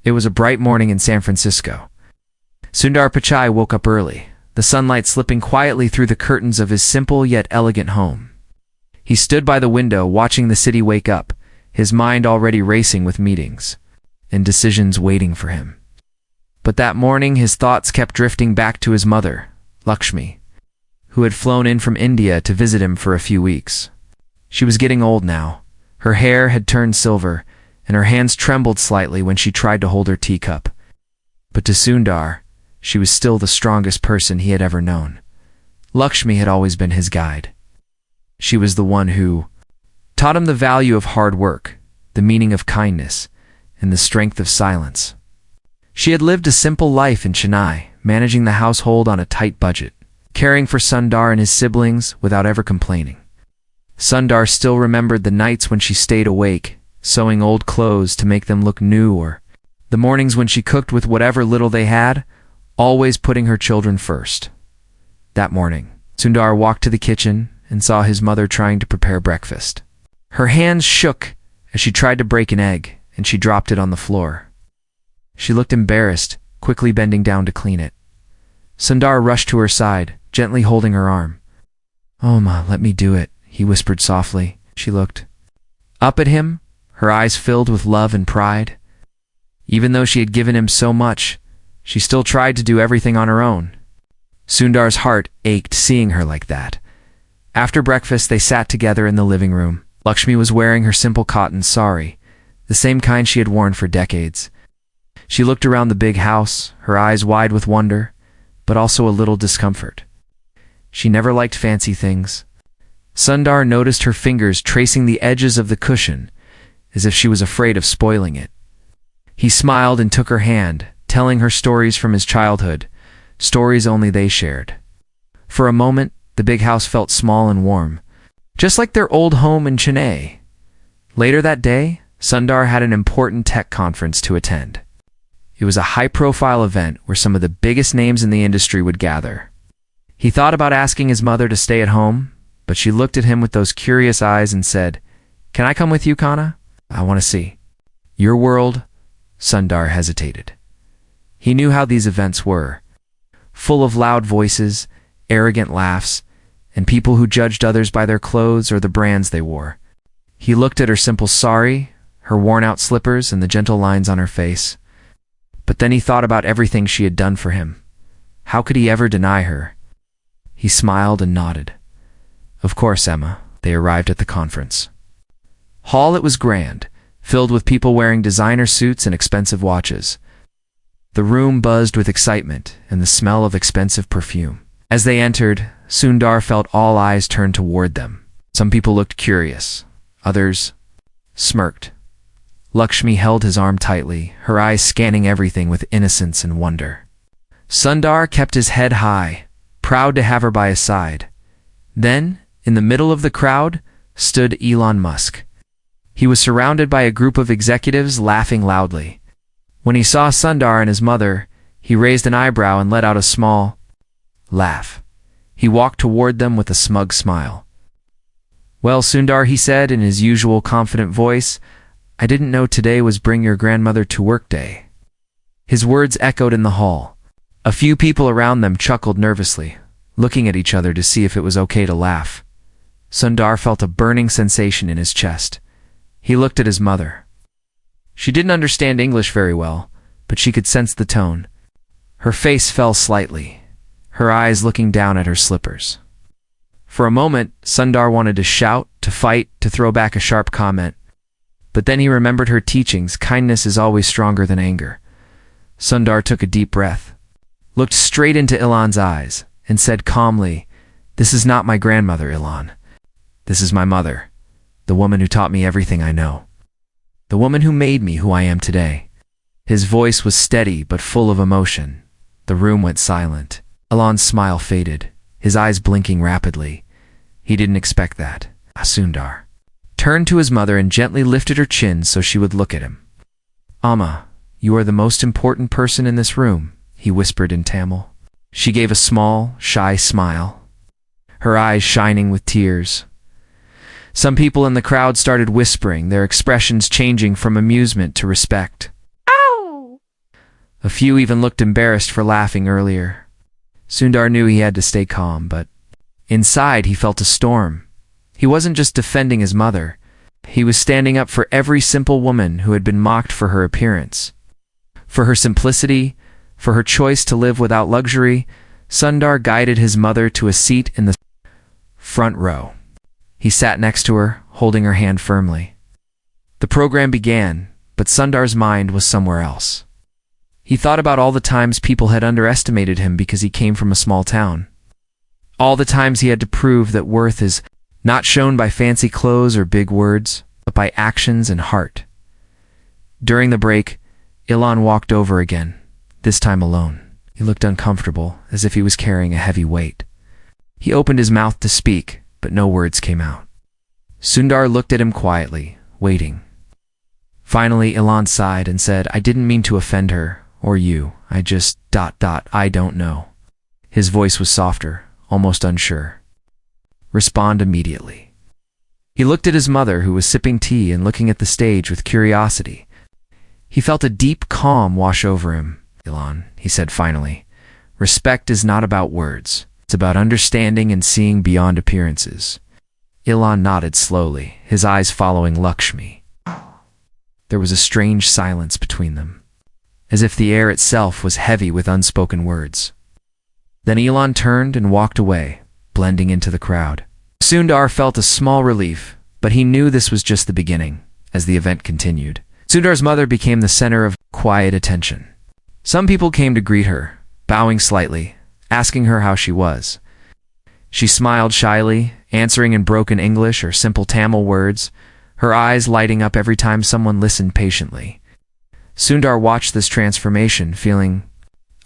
It was a bright morning in San Francisco. Sundar Pichai woke up early, the sunlight slipping quietly through the curtains of his simple yet elegant home. He stood by the window watching the city wake up, his mind already racing with meetings and decisions waiting for him. But that morning his thoughts kept drifting back to his mother, Lakshmi, who had flown in from India to visit him for a few weeks. She was getting old now. Her hair had turned silver, and her hands trembled slightly when she tried to hold her teacup. But to Sundar, she was still the strongest person he had ever known. Lakshmi had always been his guide. She was the one who taught him the value of hard work, the meaning of kindness, and the strength of silence. She had lived a simple life in Chennai, managing the household on a tight budget, caring for Sundar and his siblings without ever complaining. Sundar still remembered the nights when she stayed awake, sewing old clothes to make them look new, or the mornings when she cooked with whatever little they had, always putting her children first. That morning, Sundar walked to the kitchen and saw his mother trying to prepare breakfast. Her hands shook as she tried to break an egg, and she dropped it on the floor. She looked embarrassed, quickly bending down to clean it. Sundar rushed to her side, gently holding her arm. "Oh, Ma, let me do it," he whispered softly. She looked up at him, her eyes filled with love and pride. Even though she had given him so much, she still tried to do everything on her own. Sundar's heart ached seeing her like that. After breakfast, they sat together in the living room. Lakshmi was wearing her simple cotton sari, the same kind she had worn for decades. She looked around the big house, her eyes wide with wonder, but also a little discomfort. She never liked fancy things. Sundar noticed her fingers tracing the edges of the cushion, as if she was afraid of spoiling it. He smiled and took her hand, telling her stories from his childhood, stories only they shared. For a moment, the big house felt small and warm, just like their old home in Chennai. Later that day, Sundar had an important tech conference to attend. It was a high-profile event where some of the biggest names in the industry would gather. He thought about asking his mother to stay at home, but she looked at him with those curious eyes and said, "Can I come with you, Kana? I want to see your world." Sundar hesitated. He knew how these events were, full of loud voices, arrogant laughs, and people who judged others by their clothes or the brands they wore. He looked at her simple sari, her worn-out slippers, and the gentle lines on her face. But then he thought about everything she had done for him. How could he ever deny her? He smiled and nodded. Of course, Emma. They arrived at the conference hall. It was grand, filled with people wearing designer suits and expensive watches. The room buzzed with excitement and the smell of expensive perfume. As they entered, Sundar felt all eyes turned toward them. Some people looked curious, others smirked. Lakshmi held his arm tightly, her eyes scanning everything with innocence and wonder. Sundar kept his head high, proud to have her by his side. Then, in the middle of the crowd, stood Elon Musk. He was surrounded by a group of executives laughing loudly. When he saw Sundar and his mother, he raised an eyebrow and let out a small laugh. He walked toward them with a smug smile. "Well, Sundar," he said in his usual confident voice, "I didn't know today was Bring Your Grandmother to Work Day." His words echoed in the hall. A few people around them chuckled nervously, looking at each other to see if it was okay to laugh. Sundar felt a burning sensation in his chest. He looked at his mother. She didn't understand English very well, but she could sense the tone. Her face fell slightly, her eyes looking down at her slippers. For a moment, Sundar wanted to shout, to fight, to throw back a sharp comment. But then he remembered her teachings: kindness is always stronger than anger. Sundar took a deep breath, looked straight into Elon's eyes, and said calmly, "This is not my grandmother, Elon. This is my mother, the woman who taught me everything I know. The woman who made me who I am today." His voice was steady but full of emotion. The room went silent. Elon's smile faded, his eyes blinking rapidly. He didn't expect that. Sundar turned to his mother and gently lifted her chin so she would look at him. "Amma, you are the most important person in this room," he whispered in Tamil. She gave a small, shy smile, her eyes shining with tears. Some people in the crowd started whispering, their expressions changing from amusement to respect. Ow! A few even looked embarrassed for laughing earlier. Sundar knew he had to stay calm, but inside he felt a storm. He wasn't just defending his mother. He was standing up for every simple woman who had been mocked for her appearance. For her simplicity, for her choice to live without luxury, Sundar guided his mother to a seat in the front row. He sat next to her, holding her hand firmly. The program began, but Sundar's mind was somewhere else. He thought about all the times people had underestimated him because he came from a small town. All the times he had to prove that worth is not shown by fancy clothes or big words, but by actions and heart. During the break, Elon walked over again, this time alone. He looked uncomfortable, as if he was carrying a heavy weight. He opened his mouth to speak, but no words came out. Sundar looked at him quietly, waiting. Finally, Elon sighed and said, "I didn't mean to offend her, or you. I just... I don't know." His voice was softer, almost unsure. "Respond immediately." He looked at his mother, who was sipping tea and looking at the stage with curiosity. He felt a deep calm wash over him. "Elon," he said finally, "respect is not about words. It's about understanding and seeing beyond appearances." Elon nodded slowly, his eyes following Lakshmi. There was a strange silence between them, as if the air itself was heavy with unspoken words. Then Elon turned and walked away, blending into the crowd. Sundar felt a small relief, but he knew this was just the beginning. As the event continued, Sundar's mother became the center of quiet attention. Some people came to greet her, bowing slightly, asking her how she was. She smiled shyly, answering in broken English or simple Tamil words, her eyes lighting up every time someone listened patiently. Sundar watched this transformation, feeling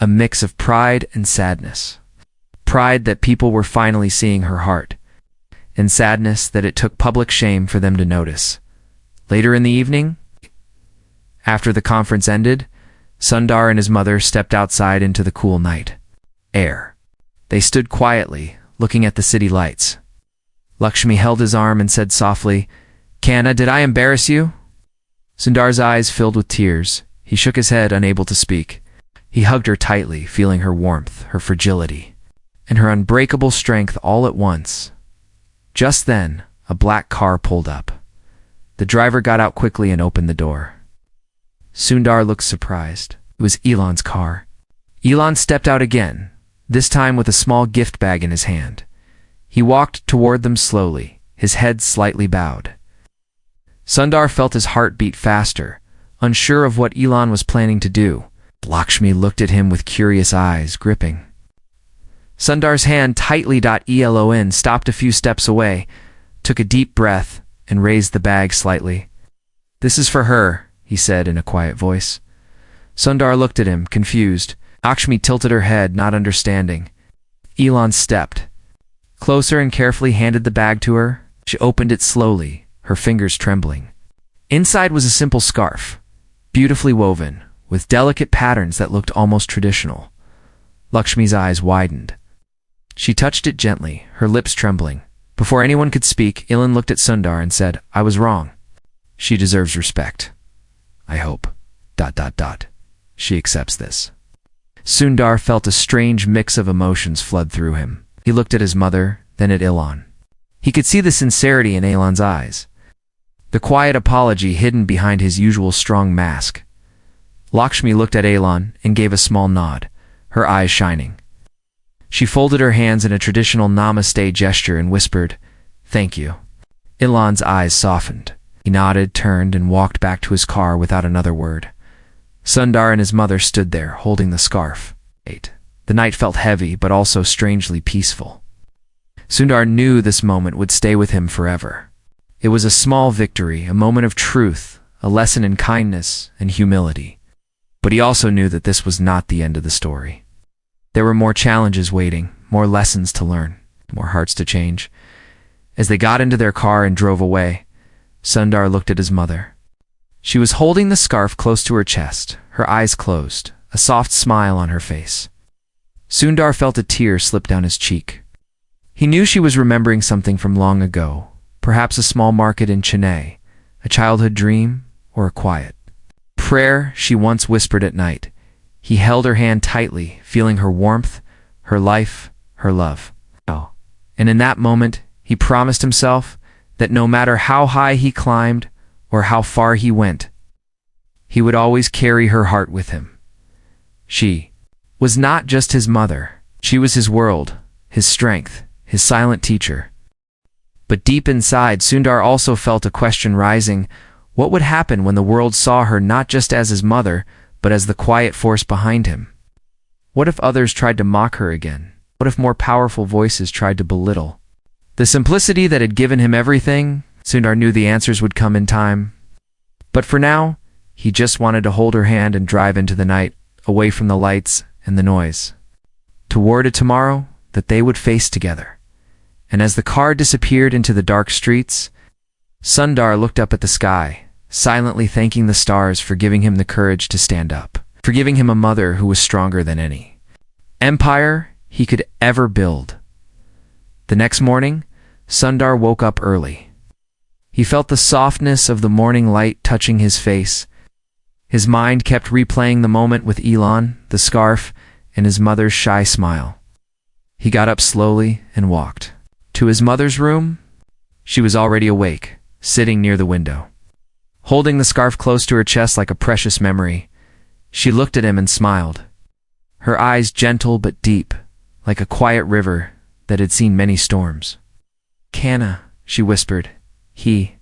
a mix of pride and sadness. Pride that people were finally seeing her heart, and sadness that it took public shame for them to notice. Later in the evening, after the conference ended, Sundar and his mother stepped outside into the cool night air. They stood quietly, looking at the city lights. Lakshmi held his arm and said softly, "Kanna, did I embarrass you?" Sundar's eyes filled with tears. He shook his head, unable to speak. He hugged her tightly, feeling her warmth, her fragility, and her unbreakable strength all at once. Just then, a black car pulled up. The driver got out quickly and opened the door. Sundar looked surprised. It was Elon's car. Elon stepped out again, this time with a small gift bag in his hand. He walked toward them slowly, his head slightly bowed. Sundar felt his heart beat faster, unsure of what Elon was planning to do. Lakshmi looked at him with curious eyes, gripping. Sundar's hand Elon stopped a few steps away, took a deep breath, and raised the bag slightly. "This is for her," he said in a quiet voice. Sundar looked at him, confused. Lakshmi tilted her head, not understanding. Elon stepped closer and carefully handed the bag to her. She opened it slowly, her fingers trembling. Inside was a simple scarf, beautifully woven, with delicate patterns that looked almost traditional. Lakshmi's eyes widened. She touched it gently, her lips trembling. Before anyone could speak, Elon looked at Sundar and said, "I was wrong. She deserves respect. I hope... she accepts this." Sundar felt a strange mix of emotions flood through him. He looked at his mother, then at Elon. He could see the sincerity in Elon's eyes, the quiet apology hidden behind his usual strong mask. Lakshmi looked at Elon and gave a small nod, her eyes shining. She folded her hands in a traditional namaste gesture and whispered, "Thank you." Elon's eyes softened. He nodded, turned, and walked back to his car without another word. Sundar and his mother stood there, holding the scarf. The night felt heavy, but also strangely peaceful. Sundar knew this moment would stay with him forever. It was a small victory, a moment of truth, a lesson in kindness and humility. But he also knew that this was not the end of the story. There were more challenges waiting, more lessons to learn, more hearts to change. As they got into their car and drove away, Sundar looked at his mother. She was holding the scarf close to her chest, her eyes closed, a soft smile on her face. Sundar felt a tear slip down his cheek. He knew she was remembering something from long ago, perhaps a small market in Chennai, a childhood dream, or a quiet prayer she once whispered at night. He held her hand tightly, feeling her warmth, her life, her love. And in that moment, he promised himself that no matter how high he climbed or how far he went, he would always carry her heart with him. She was not just his mother. She was his world, his strength, his silent teacher. But deep inside, Sundar also felt a question rising. What would happen when the world saw her not just as his mother, but as the quiet force behind him? What if others tried to mock her again? What if more powerful voices tried to belittle the simplicity that had given him everything? Sundar knew the answers would come in time. But for now, he just wanted to hold her hand and drive into the night, away from the lights and the noise, toward a tomorrow that they would face together. And as the car disappeared into the dark streets, Sundar looked up at the sky, silently thanking the stars for giving him the courage to stand up, for giving him a mother who was stronger than any empire he could ever build. The next morning, Sundar woke up early. He felt the softness of the morning light touching his face. His mind kept replaying the moment with Elon, the scarf, and his mother's shy smile. He got up slowly and walked to his mother's room. She was already awake, sitting near the window, holding the scarf close to her chest like a precious memory. She looked at him and smiled, her eyes gentle but deep, like a quiet river that had seen many storms. "Kanna," she whispered. "He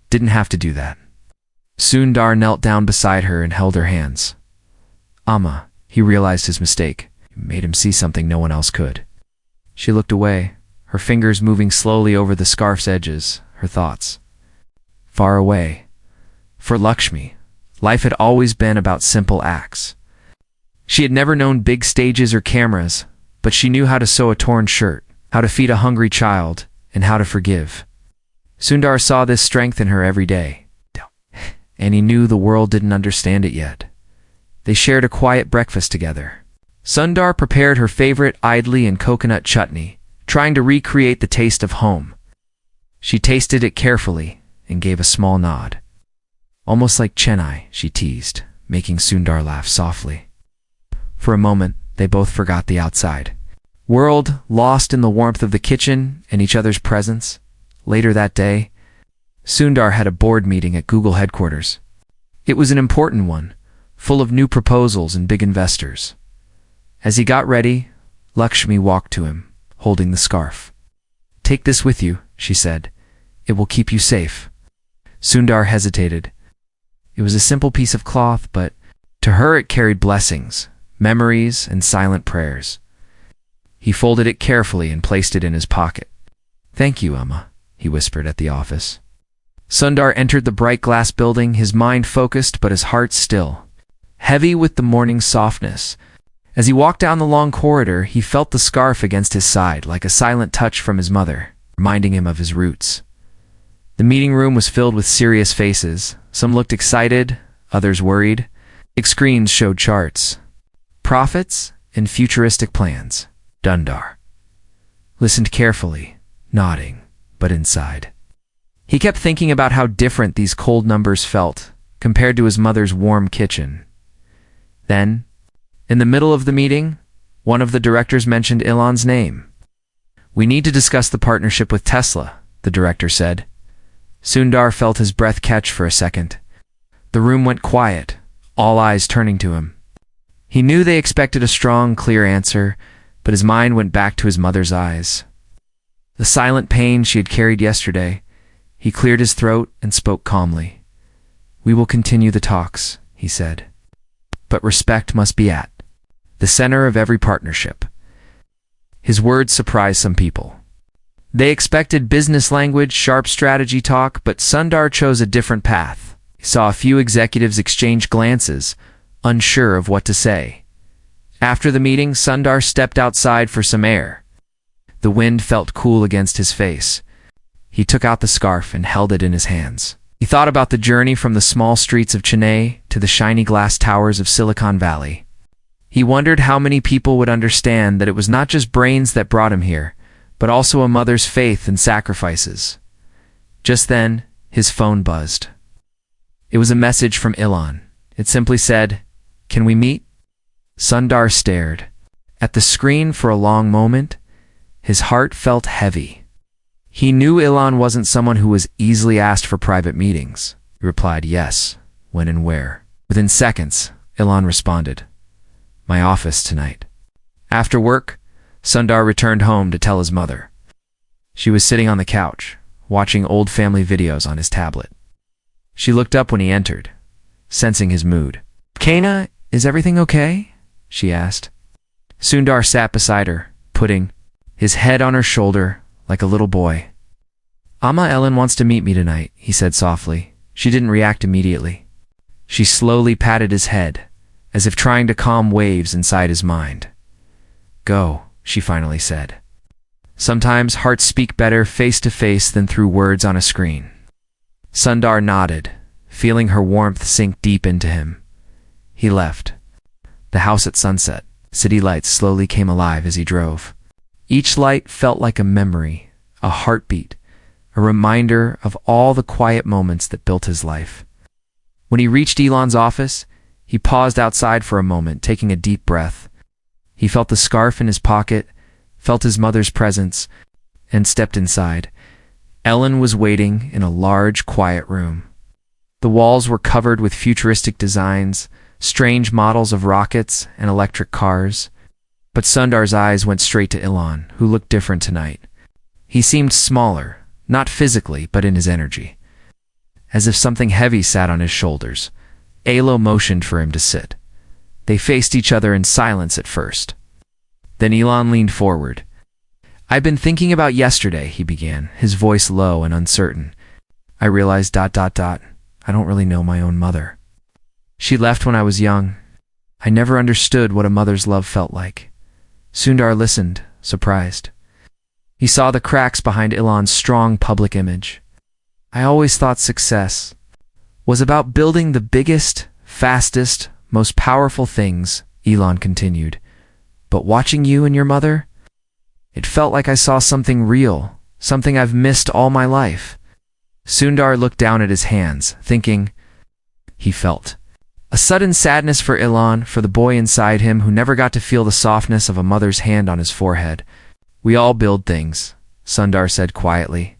didn't have to do that." Sundar knelt down beside her and held her hands. "Amma," he realized his mistake. It made him see something no one else could. She looked away, her fingers moving slowly over the scarf's edges, her thoughts far away. For Lakshmi, life had always been about simple acts. She had never known big stages or cameras, but she knew how to sew a torn shirt, how to feed a hungry child, and how to forgive. Sundar saw this strength in her every day, and he knew the world didn't understand it yet. They shared a quiet breakfast together. Sundar prepared her favorite idli and coconut chutney, trying to recreate the taste of home. She tasted it carefully and gave a small nod. "Almost like Chennai," she teased, making Sundar laugh softly. For a moment, they both forgot the outside world, lost in the warmth of the kitchen and each other's presence. Later that day, Sundar had a board meeting at Google headquarters. It was an important one, full of new proposals and big investors. As he got ready, Lakshmi walked to him, holding the scarf. "Take this with you," she said. "It will keep you safe." Sundar hesitated. It was a simple piece of cloth, but to her it carried blessings, memories, and silent prayers. He folded it carefully and placed it in his pocket. "Thank you, Amma," he whispered at the office. Sundar entered the bright glass building, his mind focused but his heart still, heavy with the morning softness. As he walked down the long corridor, he felt the scarf against his side like a silent touch from his mother, reminding him of his roots. The meeting room was filled with serious faces. Some looked excited, others worried. Big screens showed charts, profits, and futuristic plans. Sundar listened carefully, nodding, but inside, he kept thinking about how different these cold numbers felt compared to his mother's warm kitchen. Then, in the middle of the meeting, one of the directors mentioned Elon's name. "We need to discuss the partnership with Tesla," the director said. Sundar felt his breath catch for a second. The room went quiet, all eyes turning to him. He knew they expected a strong, clear answer, but his mind went back to his mother's eyes. The silent pain she had carried yesterday. He cleared his throat and spoke calmly. "We will continue the talks," he said. "But respect must be at the center of every partnership." His words surprised some people. They expected business language, sharp strategy talk, but Sundar chose a different path. He saw a few executives exchange glances, unsure of what to say. After the meeting, Sundar stepped outside for some air. The wind felt cool against his face. He took out the scarf and held it in his hands. He thought about the journey from the small streets of Chennai to the shiny glass towers of Silicon Valley. He wondered how many people would understand that it was not just brains that brought him here, but also a mother's faith and sacrifices. Just then, his phone buzzed. It was a message from Elon. It simply said, "Can we meet?" Sundar stared at the screen for a long moment. His heart felt heavy. He knew Elon wasn't someone who was easily asked for private meetings. He replied yes, when and where. Within seconds, Elon responded, "My office tonight." After work, Sundar returned home to tell his mother. She was sitting on the couch, watching old family videos on his tablet. She looked up when he entered, sensing his mood. "Kana, is everything okay?" she asked. Sundar sat beside her, putting his head on her shoulder like a little boy. "Amma Ellen wants to meet me tonight," he said softly. She didn't react immediately. She slowly patted his head, as if trying to calm waves inside his mind. "Go," she finally said. Sometimes hearts speak better face to face than through words on a screen. Sundar nodded, feeling her warmth sink deep into him. He left. The house at sunset. City lights slowly came alive as he drove. Each light felt like a memory, a heartbeat, a reminder of all the quiet moments that built his life. When he reached Elon's office, he paused outside for a moment, taking a deep breath. He felt the scarf in his pocket, felt his mother's presence, and stepped inside. Ellen was waiting in a large, quiet room. The walls were covered with futuristic designs, strange models of rockets and electric cars. But Sundar's eyes went straight to Elon, who looked different tonight. He seemed smaller, not physically, but in his energy. As if something heavy sat on his shoulders. Elon motioned for him to sit. They faced each other in silence at first. Then Elon leaned forward. "I've been thinking about yesterday," he began, his voice low and uncertain. "I realized ... I don't really know my own mother. She left when I was young. I never understood what a mother's love felt like." Sundar listened, surprised. He saw the cracks behind Elon's strong public image. "I always thought success was about building the biggest, fastest, most powerful things," Elon continued. "But watching you and your mother, it felt like I saw something real, something I've missed all my life." Sundar looked down at his hands, thinking. He felt a sudden sadness for Elon, for the boy inside him who never got to feel the softness of a mother's hand on his forehead. "We all build things," Sundar said quietly.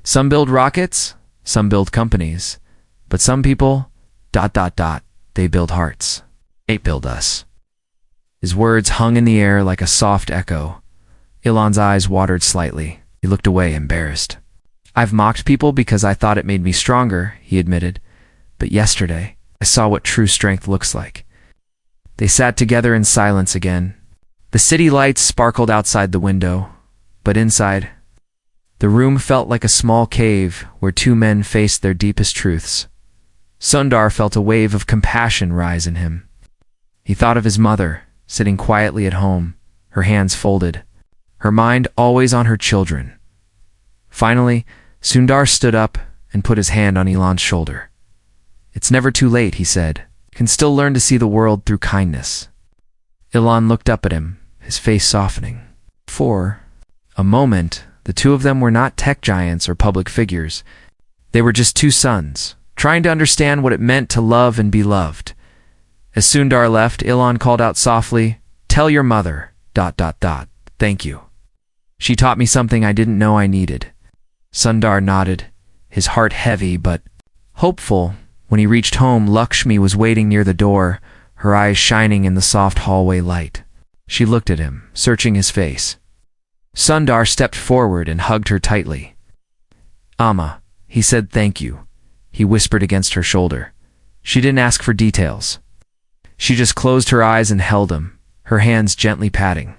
"Some build rockets, some build companies, but some people, ... they build hearts. They build us." His words hung in the air like a soft echo. Elon's eyes watered slightly. He looked away, embarrassed. "I've mocked people because I thought it made me stronger," he admitted. "But yesterday, I saw what true strength looks like." They sat together in silence again. The city lights sparkled outside the window, but inside, the room felt like a small cave where two men faced their deepest truths. Sundar felt a wave of compassion rise in him. He thought of his mother, sitting quietly at home, her hands folded, her mind always on her children. Finally, Sundar stood up and put his hand on Elon's shoulder. "It's never too late," he said. "You can still learn to see the world through kindness." Elon looked up at him, his face softening. For a moment, the two of them were not tech giants or public figures. They were just two sons, trying to understand what it meant to love and be loved. As Sundar left, Elon called out softly, "Tell your mother, ... thank you. She taught me something I didn't know I needed." Sundar nodded, his heart heavy but hopeful. When he reached home, Lakshmi was waiting near the door, her eyes shining in the soft hallway light. She looked at him, searching his face. Sundar stepped forward and hugged her tightly. "Amma," he said, "thank you," he whispered against her shoulder. She didn't ask for details. She just closed her eyes and held him, her hands gently patting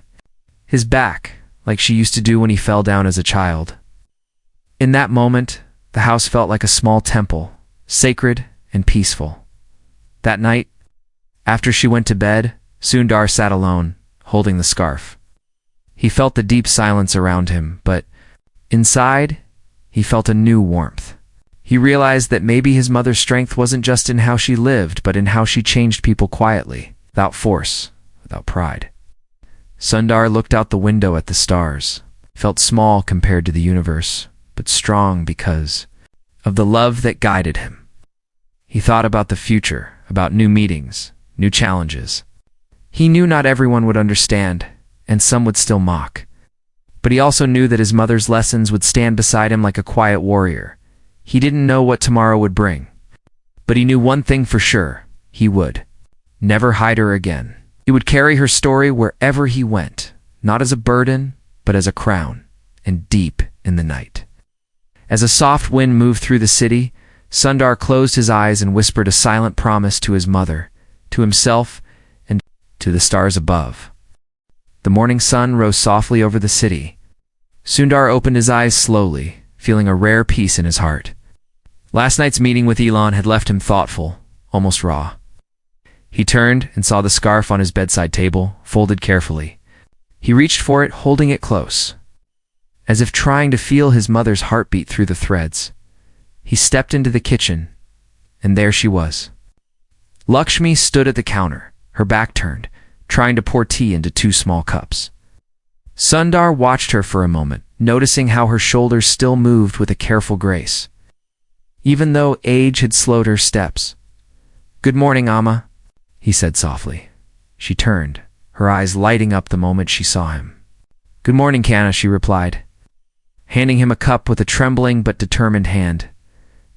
his back, like she used to do when he fell down as a child. In that moment, the house felt like a small temple, sacred and peaceful. That night, after she went to bed, Sundar sat alone, holding the scarf. He felt the deep silence around him, but inside, he felt a new warmth. He realized that maybe his mother's strength wasn't just in how she lived, but in how she changed people quietly, without force, without pride. Sundar looked out the window at the stars, felt small compared to the universe, but strong because of the love that guided him. He thought about the future, about new meetings, new challenges. He knew not everyone would understand, and some would still mock. But he also knew that his mother's lessons would stand beside him like a quiet warrior. He didn't know what tomorrow would bring. But he knew one thing for sure. He would never hide her again. He would carry her story wherever he went, not as a burden, but as a crown, and deep in the night. As a soft wind moved through the city, Sundar closed his eyes and whispered a silent promise to his mother, to himself, and to the stars above. The morning sun rose softly over the city. Sundar opened his eyes slowly, feeling a rare peace in his heart. Last night's meeting with Elon had left him thoughtful, almost raw. He turned and saw the scarf on his bedside table, folded carefully. He reached for it, holding it close, as if trying to feel his mother's heartbeat through the threads. He stepped into the kitchen, and there she was. Lakshmi stood at the counter, her back turned, trying to pour tea into 2 small cups. Sundar watched her for a moment, noticing how her shoulders still moved with a careful grace, even though age had slowed her steps. "Good morning, Amma," he said softly. She turned, her eyes lighting up the moment she saw him. "Good morning, Kanna," she replied, handing him a cup with a trembling but determined hand.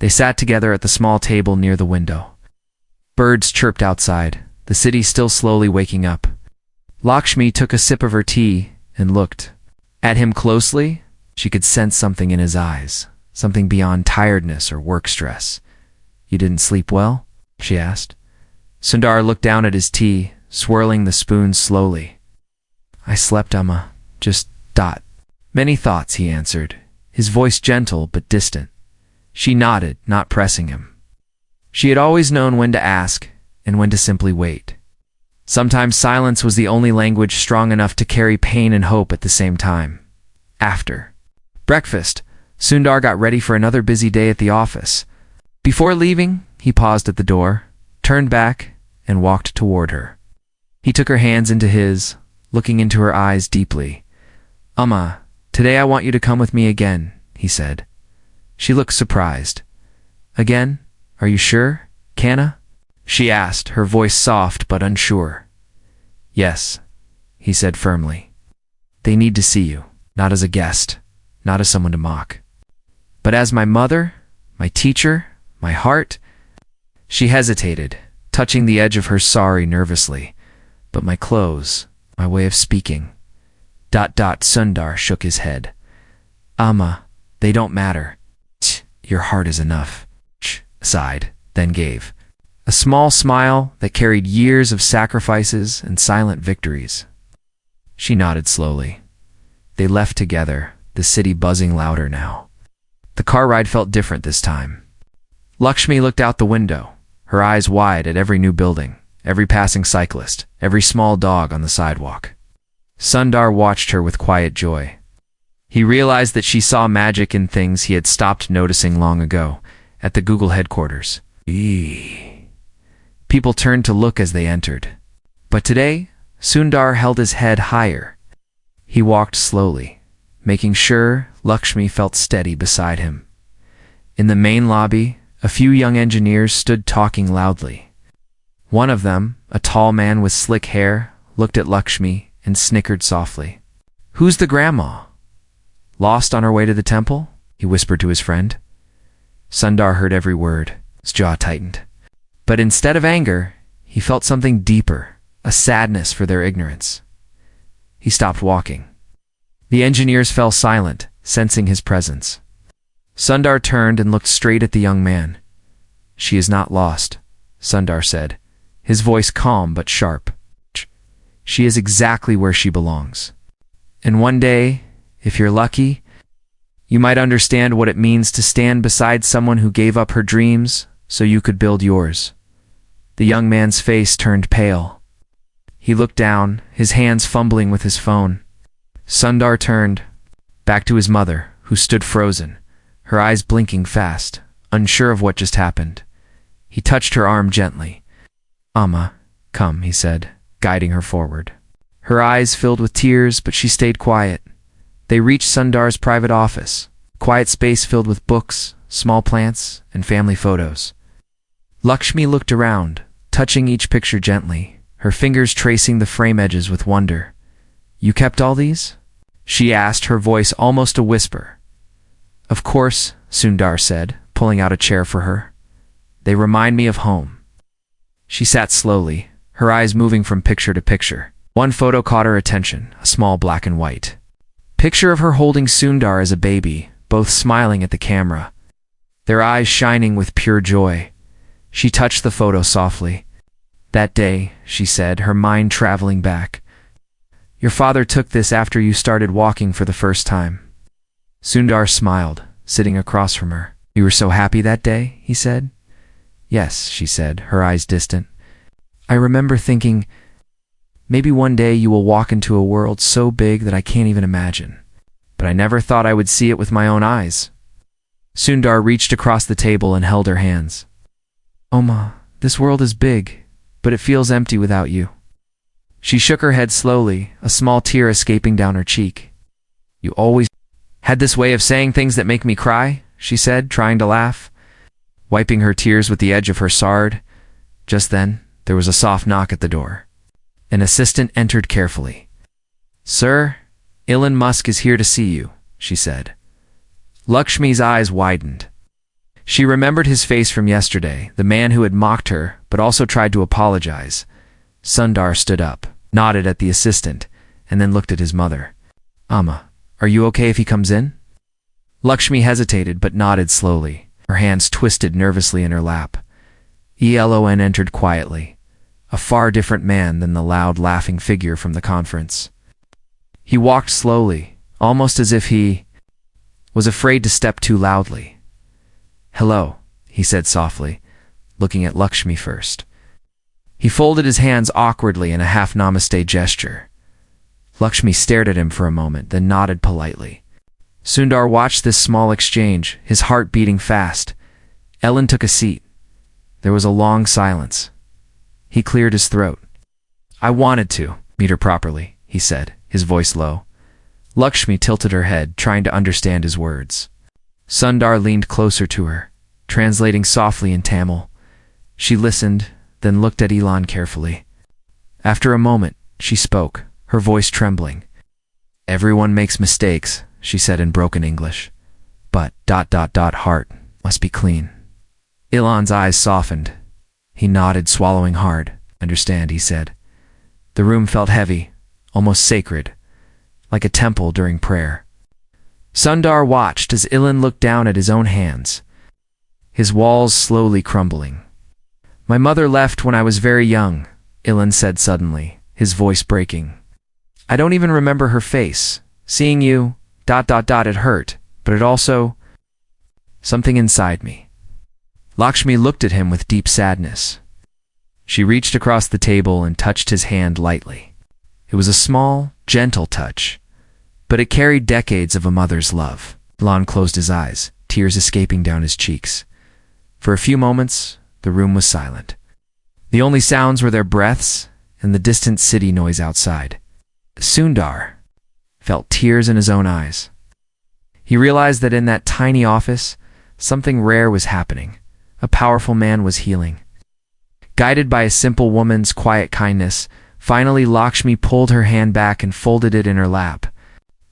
They sat together at the small table near the window. Birds chirped outside, the city still slowly waking up. Lakshmi took a sip of her tea and looked at him closely. She could sense something in his eyes, something beyond tiredness or work stress. "You didn't sleep well?" she asked. Sundar looked down at his tea, swirling the spoons slowly. "I slept, Amma. Just ... Many thoughts," he answered, his voice gentle but distant. She nodded, not pressing him. She had always known when to ask and when to simply wait. Sometimes silence was the only language strong enough to carry pain and hope at the same time. After breakfast, Sundar got ready for another busy day at the office. Before leaving, he paused at the door, turned back, and walked toward her. He took her hands into his, looking into her eyes deeply. "Amma, today I want you to come with me again," he said. She looked surprised. "Again? Are you sure, Kanna?" she asked, her voice soft but unsure. "Yes," he said firmly. "They need to see you, not as a guest, not as someone to mock, but as my mother, my teacher, my heart." She hesitated, touching the edge of her sari nervously. "But my clothes, my way of speaking." Sundar shook his head. "Amma, they don't matter. Your heart is enough." Sighed, then gave a small smile that carried years of sacrifices and silent victories. She nodded slowly. They left together, the city buzzing louder now. The car ride felt different this time. Lakshmi looked out the window, her eyes wide at every new building, every passing cyclist, every small dog on the sidewalk. Sundar watched her with quiet joy. He realized that she saw magic in things he had stopped noticing long ago, at the Google headquarters. People turned to look as they entered. But today, Sundar held his head higher. He walked slowly, making sure Lakshmi felt steady beside him. In the main lobby, a few young engineers stood talking loudly. One of them, a tall man with slick hair, looked at Lakshmi and snickered softly. "Who's the grandma? Lost on her way to the temple?" he whispered to his friend. Sundar heard every word, his jaw tightened. But instead of anger, he felt something deeper, a sadness for their ignorance. He stopped walking. The engineers fell silent, sensing his presence. Sundar turned and looked straight at the young man. "She is not lost," Sundar said, his voice calm but sharp. "She is exactly where she belongs. And one day, if you're lucky, you might understand what it means to stand beside someone who gave up her dreams so you could build yours." The young man's face turned pale. He looked down, his hands fumbling with his phone. Sundar turned back to his mother, who stood frozen, her eyes blinking fast, unsure of what just happened. He touched her arm gently. "Amma, come," he said, guiding her forward. Her eyes filled with tears, but she stayed quiet. They reached Sundar's private office, quiet space filled with books, small plants, and family photos. Lakshmi looked around, touching each picture gently, her fingers tracing the frame edges with wonder. "You kept all these?" she asked, her voice almost a whisper. "Of course," Sundar said, pulling out a chair for her. "They remind me of home." She sat slowly, her eyes moving from picture to picture. One photo caught her attention, a small black and white picture of her holding Sundar as a baby, both smiling at the camera, their eyes shining with pure joy. She touched the photo softly. "That day," she said, her mind traveling back. "Your father took this after you started walking for the first time." Sundar smiled, sitting across from her. "You were so happy that day?" he said. "Yes," she said, her eyes distant. "I remember thinking, maybe one day you will walk into a world so big that I can't even imagine. But I never thought I would see it with my own eyes." Sundar reached across the table and held her hands. "Oma, this world is big, but it feels empty without you." She shook her head slowly, a small tear escaping down her cheek. "You always had this way of saying things that make me cry," she said, trying to laugh, wiping her tears with the edge of her sard. Just then, there was a soft knock at the door. An assistant entered carefully. "Sir, Elon Musk is here to see you," she said. Lakshmi's eyes widened. She remembered his face from yesterday, the man who had mocked her, but also tried to apologize. Sundar stood up, nodded at the assistant, and then looked at his mother. "Amma, are you okay if he comes in?" Lakshmi hesitated but nodded slowly, her hands twisted nervously in her lap. Elon entered quietly, a far different man than the loud, laughing figure from the conference. He walked slowly, almost as if he was afraid to step too loudly. "Hello," he said softly, looking at Lakshmi first. He folded his hands awkwardly in a half-namaste gesture. Lakshmi stared at him for a moment, then nodded politely. Sundar watched this small exchange, his heart beating fast. Elon took a seat. There was a long silence. He cleared his throat. "I wanted to meet her properly," he said, his voice low. Lakshmi tilted her head, trying to understand his words. Sundar leaned closer to her, translating softly in Tamil. She listened, then looked at Elon carefully. After a moment, she spoke, her voice trembling. "Everyone makes mistakes," she said in broken English. "But ... heart must be clean." Elon's eyes softened. He nodded, swallowing hard. "Understand," he said. The room felt heavy, almost sacred, like a temple during prayer. Sundar watched as Elon looked down at his own hands, his walls slowly crumbling. "My mother left when I was very young," Elon said suddenly, his voice breaking. "I don't even remember her face. Seeing you ... it hurt, but it also... something inside me." Lakshmi looked at him with deep sadness. She reached across the table and touched his hand lightly. It was a small, gentle touch, but it carried decades of a mother's love. Elon closed his eyes, tears escaping down his cheeks. For a few moments, the room was silent. The only sounds were their breaths and the distant city noise outside. Sundar felt tears in his own eyes. He realized that in that tiny office, something rare was happening. A powerful man was healing. Guided by a simple woman's quiet kindness, finally Lakshmi pulled her hand back and folded it in her lap.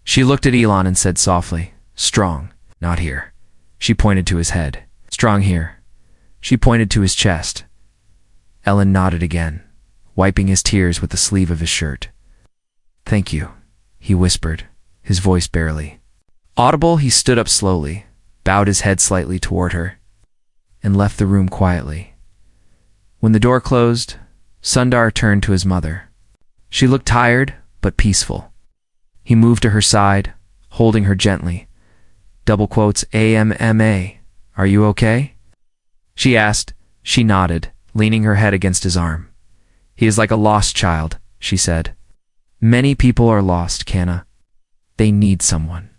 She looked at Elon and said softly, "Strong, not here." She pointed to his head. "Strong here." She pointed to his chest. Elon nodded again, wiping his tears with the sleeve of his shirt. "Thank you," he whispered, his voice barely audible. He stood up slowly, bowed his head slightly toward her, and left the room quietly. When the door closed, Sundar turned to his mother. She looked tired, but peaceful. He moved to her side, holding her gently. "AMMA, are you okay?" she asked. She nodded, leaning her head against his arm. "He is like a lost child," she said. "Many people are lost, Kanna. They need someone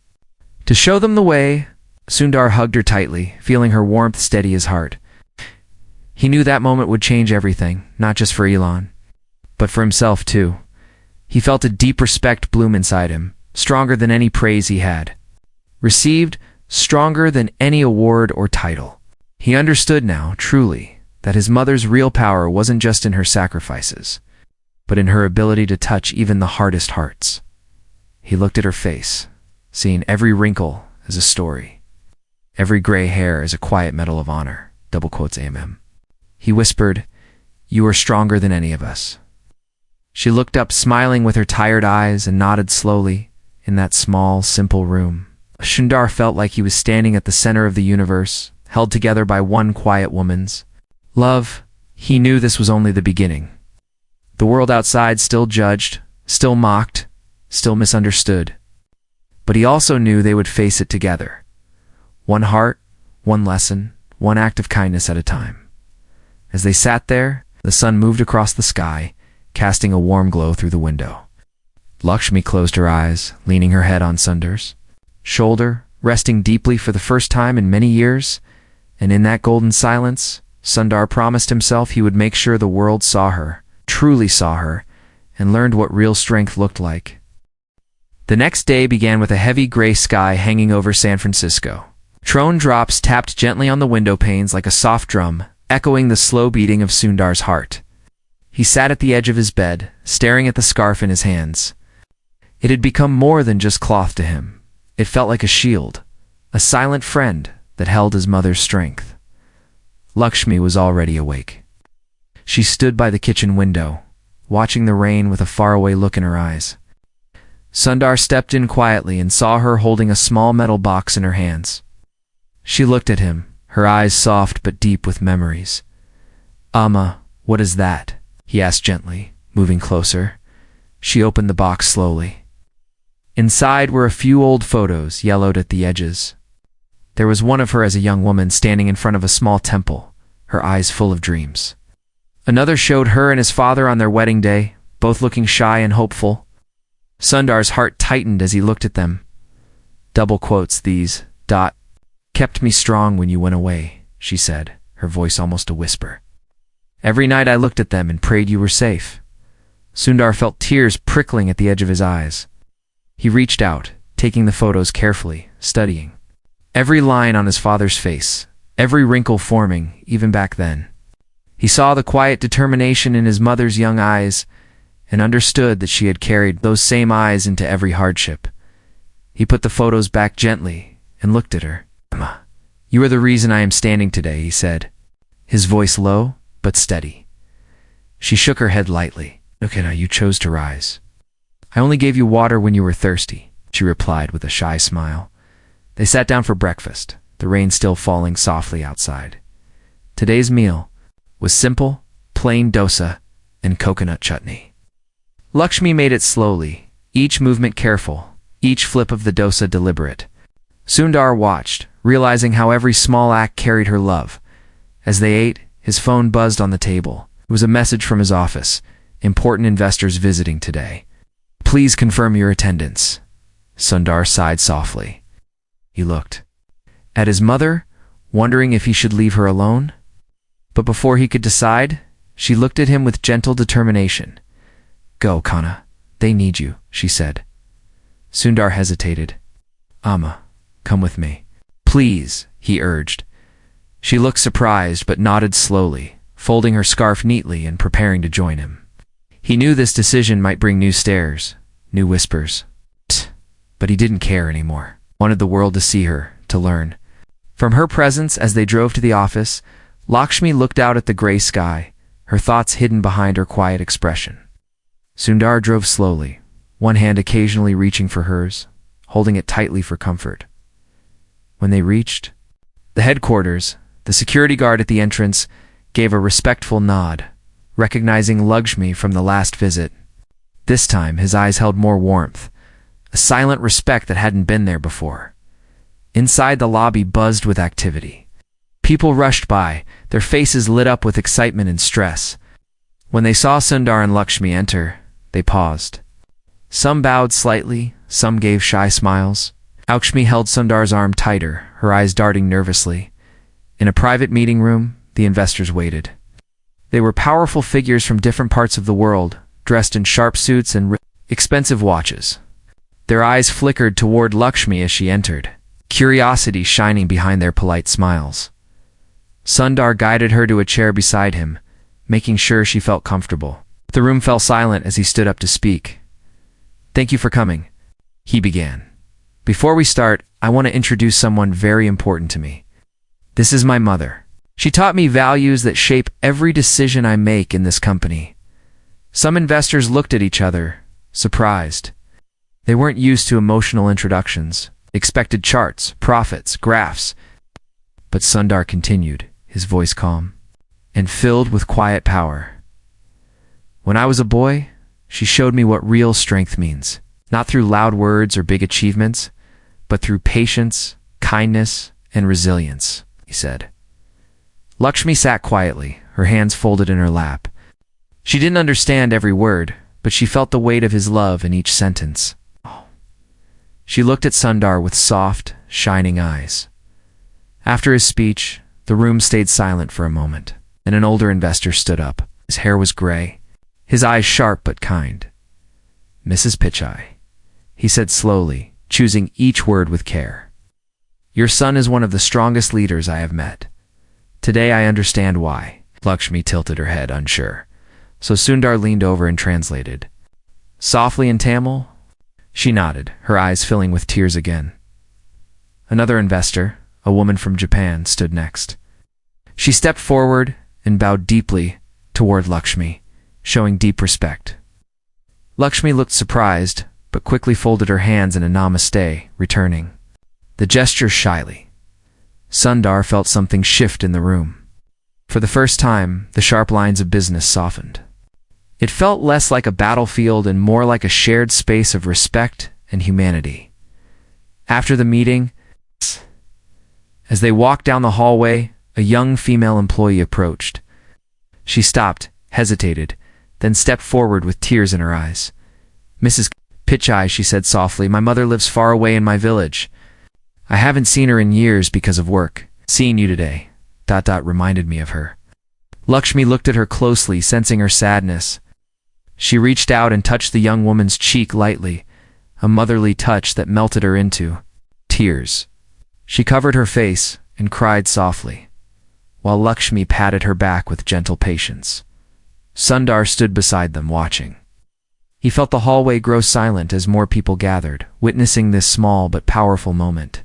to show them the way." Sundar hugged her tightly, feeling her warmth steady his heart. He knew that moment would change everything, not just for Elon, but for himself too. He felt a deep respect bloom inside him, stronger than any praise he had received, stronger than any award or title. He understood now, truly, that his mother's real power wasn't just in her sacrifices. but in her ability to touch even the hardest hearts. He looked at her face, seeing every wrinkle as a story, every gray hair as a quiet medal of honor, double quotes AMM. He whispered, "You are stronger than any of us." She looked up, smiling with her tired eyes, and nodded slowly. In that small, simple room, Sundar felt like he was standing at the center of the universe, held together by one quiet woman's love. He knew this was only the beginning. The world outside still judged, still mocked, still misunderstood. But he also knew they would face it together. One heart, one lesson, one act of kindness at a time. As they sat there, the sun moved across the sky, casting a warm glow through the window. Lakshmi closed her eyes, leaning her head on Sundar's shoulder, resting deeply for the first time in many years, and in that golden silence, Sundar promised himself he would make sure the world saw her, truly saw her, and learned what real strength looked like. The next day began with a heavy gray sky hanging over San Francisco. Drone drops tapped gently on the window panes like a soft drum, echoing the slow beating of Sundar's heart. He sat at the edge of his bed, staring at the scarf in his hands. It had become more than just cloth to him. It felt like a shield, a silent friend that held his mother's strength. Lakshmi was already awake. She stood by the kitchen window, watching the rain with a faraway look in her eyes. Sundar stepped in quietly and saw her holding a small metal box in her hands. She looked at him, her eyes soft but deep with memories. "Amma, what is that?" he asked gently, moving closer. She opened the box slowly. Inside were a few old photos, yellowed at the edges. There was one of her as a young woman standing in front of a small temple, her eyes full of dreams. Another showed her and his father on their wedding day, both looking shy and hopeful. Sundar's heart tightened as he looked at them. Double quotes these, "Kept me strong when you went away," she said, her voice almost a whisper. "Every night I looked at them and prayed you were safe." Sundar felt tears prickling at the edge of his eyes. He reached out, taking the photos carefully, studying every line on his father's face, every wrinkle forming, even back then. He saw the quiet determination in his mother's young eyes and understood that she had carried those same eyes into every hardship. He put the photos back gently and looked at her. "Emma, you are the reason I am standing today," he said, his voice low but steady. She shook her head lightly. "Okay, now you chose to rise." "I only gave you water when you were thirsty," she replied with a shy smile. They sat down for breakfast, the rain still falling softly outside. Today's meal was simple, plain dosa and coconut chutney. Lakshmi made it slowly, each movement careful, each flip of the dosa deliberate. Sundar watched, realizing how every small act carried her love. As they ate, his phone buzzed on the table. It was a message from his office. "Important investors visiting today. Please confirm your attendance." Sundar sighed softly. He looked at his mother, wondering if he should leave her alone. But before he could decide, she looked at him with gentle determination. "Go, Kana. They need you," she said. Sundar hesitated. "Amma, come with me." "Please," he urged. She looked surprised but nodded slowly, folding her scarf neatly and preparing to join him. He knew this decision might bring new stares, new whispers. But he didn't care anymore. Wanted the world to see her, to learn. From her presence as they drove to the office, Lakshmi looked out at the gray sky, her thoughts hidden behind her quiet expression. Sundar drove slowly, one hand occasionally reaching for hers, holding it tightly for comfort. When they reached the headquarters, the security guard at the entrance gave a respectful nod, recognizing Lakshmi from the last visit. This time, his eyes held more warmth, a silent respect that hadn't been there before. Inside, the lobby buzzed with activity. People rushed by, their faces lit up with excitement and stress. When they saw Sundar and Lakshmi enter, they paused. Some bowed slightly, some gave shy smiles. Lakshmi held Sundar's arm tighter, her eyes darting nervously. In a private meeting room, the investors waited. They were powerful figures from different parts of the world, dressed in sharp suits and expensive watches. Their eyes flickered toward Lakshmi as she entered, curiosity shining behind their polite smiles. Sundar guided her to a chair beside him, making sure she felt comfortable. The room fell silent as he stood up to speak. "Thank you for coming," he began. "Before we start, I want to introduce someone very important to me. This is my mother. She taught me values that shape every decision I make in this company." Some investors looked at each other, surprised. They weren't used to emotional introductions, expected charts, profits, graphs. But Sundar continued, his voice calm and filled with quiet power. "When I was a boy, she showed me what real strength means, not through loud words or big achievements, but through patience, kindness, and resilience," he said. Lakshmi sat quietly, her hands folded in her lap. She didn't understand every word, but she felt the weight of his love in each sentence. She looked at Sundar with soft, shining eyes. After his speech, the room stayed silent for a moment, and an older investor stood up. His hair was gray, his eyes sharp but kind. "Mrs. Pichai," he said slowly, choosing each word with care. "Your son is one of the strongest leaders I have met. Today I understand why." Lakshmi tilted her head, unsure. So Sundar leaned over and translated. Softly in Tamil, she nodded, her eyes filling with tears again. Another investor, a woman from Japan, stood next. She stepped forward and bowed deeply toward Lakshmi, showing deep respect. Lakshmi looked surprised, but quickly folded her hands in a namaste, returning the gesture shyly. Sundar felt something shift in the room. For the first time, the sharp lines of business softened. It felt less like a battlefield and more like a shared space of respect and humanity. After the meeting, as they walked down the hallway, a young female employee approached. She stopped, hesitated, then stepped forward with tears in her eyes. "Mrs. Pichai," she said softly, "my mother lives far away in my village. I haven't seen her in years because of work. Seeing you today, ... reminded me of her." Lakshmi looked at her closely, sensing her sadness. She reached out and touched the young woman's cheek lightly, a motherly touch that melted her into tears. She covered her face and cried softly, while Lakshmi patted her back with gentle patience. Sundar stood beside them, watching. He felt the hallway grow silent as more people gathered, witnessing this small but powerful moment.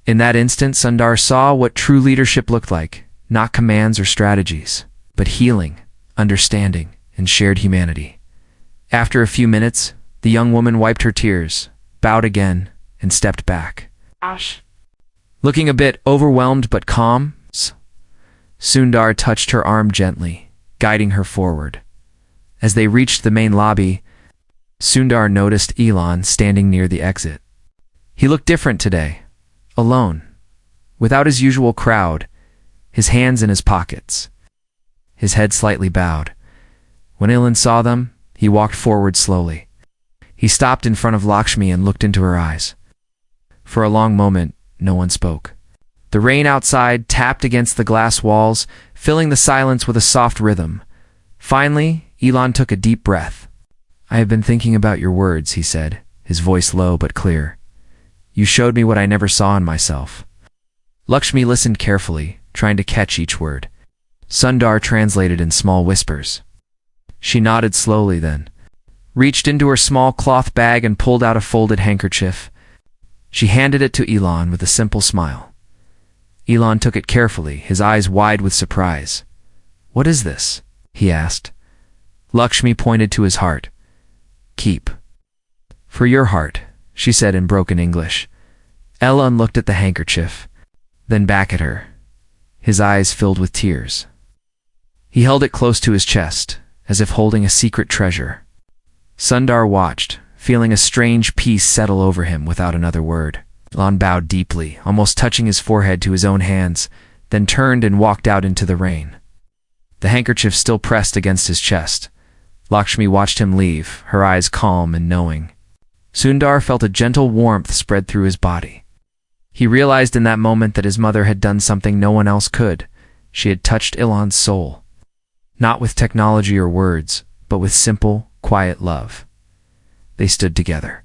In that instant, Sundar saw what true leadership looked like, not commands or strategies, but healing, understanding, and shared humanity. After a few minutes, the young woman wiped her tears, bowed again, and stepped back. Looking a bit overwhelmed but calm, Sundar touched her arm gently, guiding her forward. As they reached the main lobby, Sundar noticed Elon standing near the exit. He looked different today, alone, without his usual crowd, his hands in his pockets, his head slightly bowed. When Elon saw them, he walked forward slowly. He stopped in front of Lakshmi and looked into her eyes. For a long moment, no one spoke. The rain outside tapped against the glass walls, filling the silence with a soft rhythm. Finally, Elon took a deep breath. "I have been thinking about your words," he said, his voice low but clear. "You showed me what I never saw in myself." Lakshmi listened carefully, trying to catch each word. Sundar translated in small whispers. She nodded slowly, then reached into her small cloth bag and pulled out a folded handkerchief. She handed it to Elon with a simple smile. Elon took it carefully, his eyes wide with surprise. "What is this?" he asked. Lakshmi pointed to his heart. "Keep." "For your heart," she said in broken English. Elon looked at the handkerchief, then back at her, his eyes filled with tears. He held it close to his chest, as if holding a secret treasure. Sundar watched, feeling a strange peace settle over him without another word. Elon bowed deeply, almost touching his forehead to his own hands, then turned and walked out into the rain. The handkerchief still pressed against his chest. Lakshmi watched him leave, her eyes calm and knowing. Sundar felt a gentle warmth spread through his body. He realized in that moment that his mother had done something no one else could. She had touched Elon's soul. Not with technology or words, but with simple, quiet love. They stood together.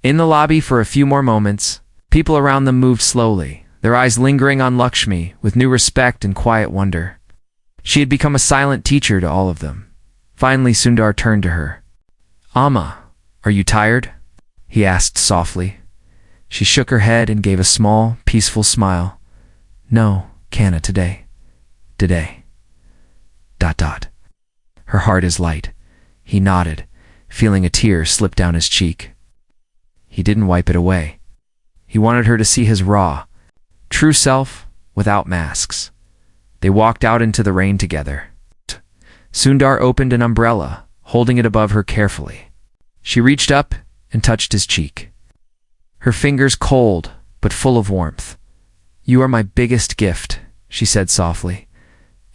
In the lobby for a few more moments, people around them moved slowly, their eyes lingering on Lakshmi with new respect and quiet wonder. She had become a silent teacher to all of them. Finally, Sundar turned to her. Amma, are you tired? He asked softly. She shook her head and gave a small, peaceful smile. No, Kanna, today. Today. ... Her heart is light. He nodded, feeling a tear slip down his cheek. He didn't wipe it away. He wanted her to see his raw, true self without masks. They walked out into the rain together. Sundar opened an umbrella, holding it above her carefully. She reached up and touched his cheek. Her fingers cold, but full of warmth. You are my biggest gift, she said softly.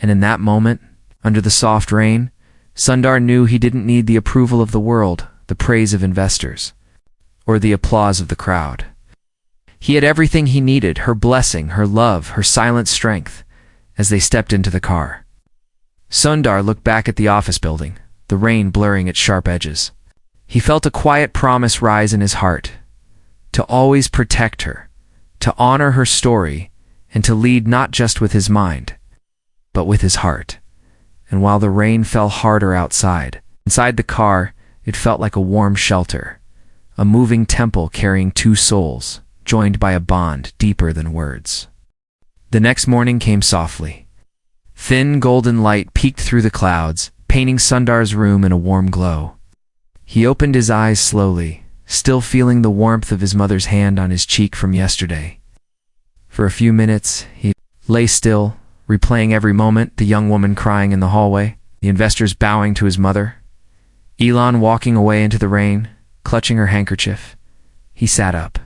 And in that moment, under the soft rain, Sundar knew he didn't need the approval of the world, the praise of investors, or the applause of the crowd. He had everything he needed, her blessing, her love, her silent strength, as they stepped into the car. Sundar looked back at the office building, the rain blurring its sharp edges. He felt a quiet promise rise in his heart, to always protect her, to honor her story, and to lead not just with his mind, but with his heart. And while the rain fell harder outside, inside the car, it felt like a warm shelter, a moving temple carrying two souls, joined by a bond deeper than words. The next morning came softly. Thin golden light peeked through the clouds, painting Sundar's room in a warm glow. He opened his eyes slowly, still feeling the warmth of his mother's hand on his cheek from yesterday. For a few minutes, he lay still, replaying every moment, the young woman crying in the hallway, the investors bowing to his mother, Elon walking away into the rain, clutching her handkerchief. He sat up,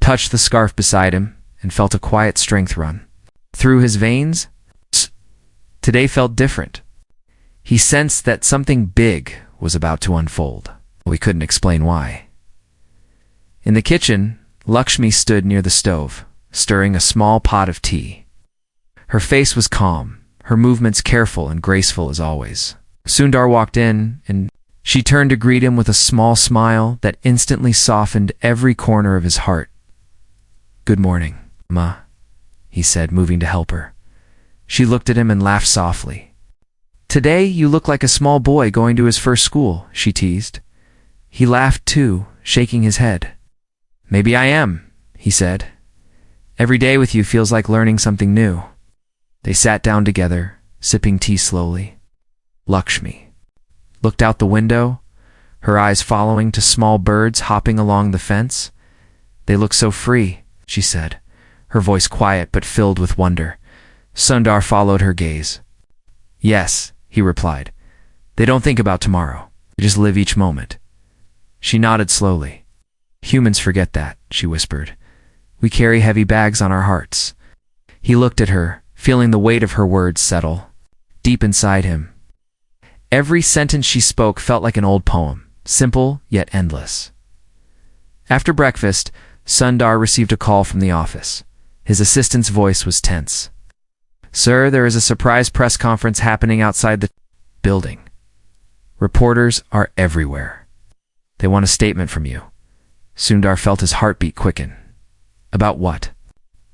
touched the scarf beside him, and felt a quiet strength run through his veins. Today felt different. He sensed that something big was about to unfold. We couldn't explain why. In the kitchen, Lakshmi stood near the stove, stirring a small pot of tea. Her face was calm, her movements careful and graceful as always. Sundar walked in, and she turned to greet him with a small smile that instantly softened every corner of his heart. Good morning, Ma, he said, moving to help her. She looked at him and laughed softly. Today you look like a small boy going to his first school, she teased. He laughed too, shaking his head. Maybe I am, he said. Every day with you feels like learning something new. They sat down together, sipping tea slowly. Lakshmi looked out the window, her eyes following to small birds hopping along the fence. They look so free, she said, her voice quiet but filled with wonder. Sundar followed her gaze. Yes, he replied. They don't think about tomorrow. They just live each moment. She nodded slowly. Humans forget that, she whispered. We carry heavy bags on our hearts. He looked at her, feeling the weight of her words settle deep inside him. Every sentence she spoke felt like an old poem, simple yet endless. After breakfast, Sundar received a call from the office. His assistant's voice was tense. Sir, there is a surprise press conference happening outside the building. Reporters are everywhere. They want a statement from you. Sundar felt his heartbeat quicken. About what?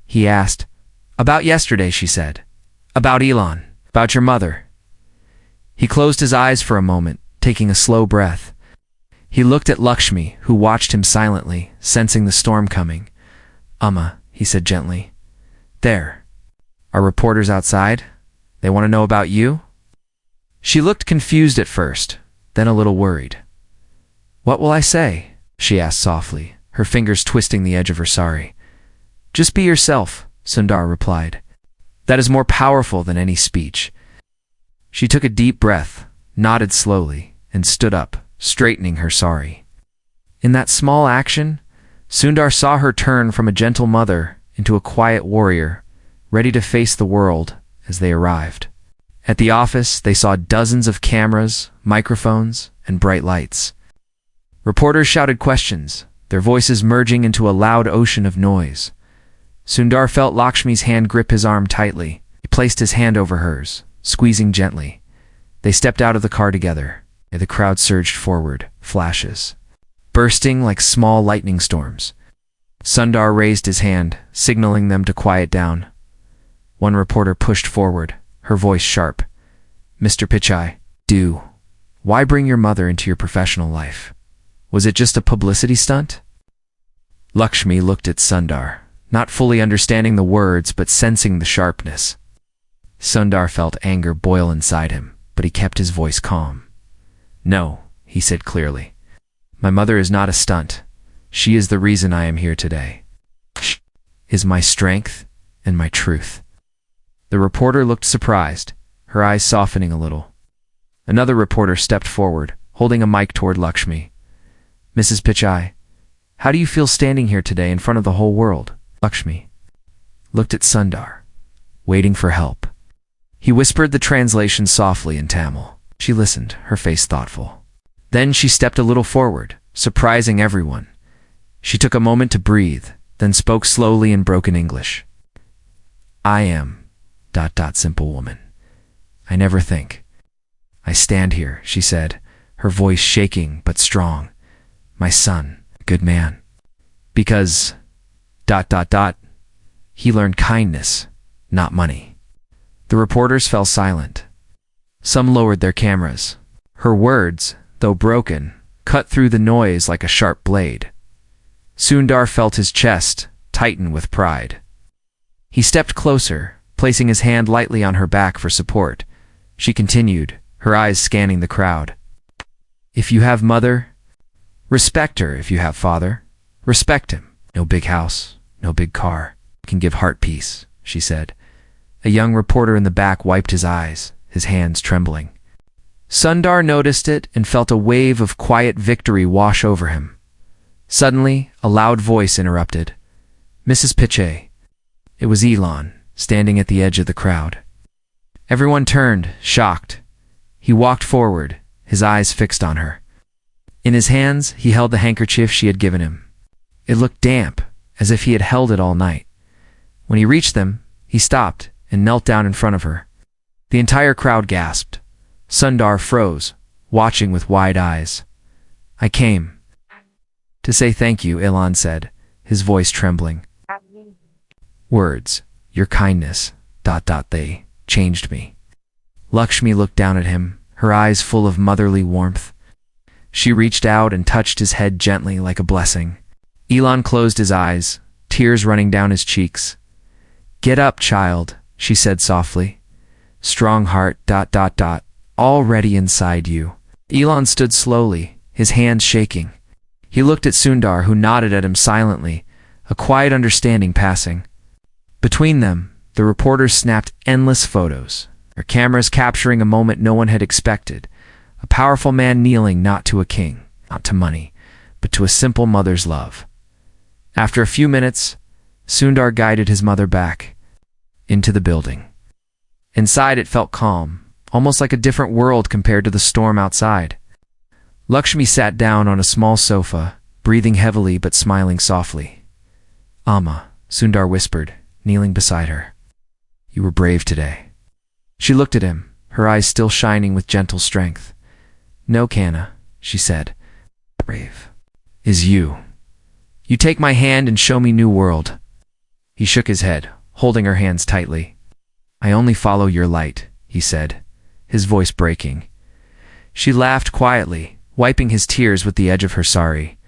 He asked. About yesterday, she said. About Elon. About your mother. He closed his eyes for a moment, taking a slow breath. He looked at Lakshmi, who watched him silently, sensing the storm coming. Amma, he said gently. There. Are reporters outside? They want to know about you? She looked confused at first, then a little worried. What will I say? She asked softly, her fingers twisting the edge of her sari. Just be yourself, Sundar replied. That is more powerful than any speech. She took a deep breath, nodded slowly, and stood up, straightening her sari. In that small action, Sundar saw her turn from a gentle mother into a quiet warrior, ready to face the world as they arrived. At the office, they saw dozens of cameras, microphones, and bright lights. Reporters shouted questions, their voices merging into a loud ocean of noise. Sundar felt Lakshmi's hand grip his arm tightly. He placed his hand over hers, squeezing gently. They stepped out of the car together. The crowd surged forward, flashes, bursting like small lightning storms. Sundar raised his hand, signaling them to quiet down. One reporter pushed forward, her voice sharp. Mr. Pichai, do Why bring your mother into your professional life? Was it just a publicity stunt? Lakshmi looked at Sundar, not fully understanding the words but sensing the sharpness. Sundar felt anger boil inside him, but he kept his voice calm. No, he said clearly. My mother is not a stunt. She is the reason I am here today. She is my strength and my truth. The reporter looked surprised, her eyes softening a little. Another reporter stepped forward, holding a mic toward Lakshmi. Mrs. Pichai, how do you feel standing here today in front of the whole world? Lakshmi looked at Sundar, waiting for help. He whispered the translation softly in Tamil. She listened, her face thoughtful. Then she stepped a little forward, surprising everyone. She took a moment to breathe, then spoke slowly in broken English. I am... simple woman. I never think. I stand here, she said, her voice shaking but strong. My son, good man. Because... he learned kindness, not money. The reporters fell silent. Some lowered their cameras. Her words, though broken, cut through the noise like a sharp blade. Sundar felt his chest tighten with pride. He stepped closer, placing his hand lightly on her back for support. She continued, her eyes scanning the crowd. If you have mother, respect her. If you have father, respect him. No big house, no big car can give heart peace, she said. A young reporter in the back wiped his eyes, his hands trembling. Sundar noticed it and felt a wave of quiet victory wash over him. Suddenly, a loud voice interrupted. Mrs. Pichai. It was Elon, standing at the edge of the crowd. Everyone turned, shocked. He walked forward, his eyes fixed on her. In his hands, he held the handkerchief she had given him. It looked damp, as if he had held it all night. When he reached them, he stopped and knelt down in front of her. The entire crowd gasped. Sundar froze, watching with wide eyes. I came to say thank you, Elon said, his voice trembling. Words, your kindness, they changed me. Lakshmi looked down at him, her eyes full of motherly warmth. She reached out and touched his head gently like a blessing. Elon closed his eyes, tears running down his cheeks. Get up, child, she said softly. Strong heart, already inside you. Elon stood slowly, his hands shaking. He looked at Sundar, who nodded at him silently, a quiet understanding passing. Between them, the reporters snapped endless photos, their cameras capturing a moment no one had expected. A powerful man kneeling not to a king, not to money, but to a simple mother's love. After a few minutes, Sundar guided his mother back into the building. Inside it felt calm, almost like a different world compared to the storm outside. Lakshmi sat down on a small sofa, breathing heavily but smiling softly. Amma, Sundar whispered, kneeling beside her. You were brave today. She looked at him, her eyes still shining with gentle strength. No, Kanna, she said. Brave is you. You take my hand and show me new world. He shook his head, holding her hands tightly. I only follow your light, he said, his voice breaking. She laughed quietly, wiping his tears with the edge of her sari.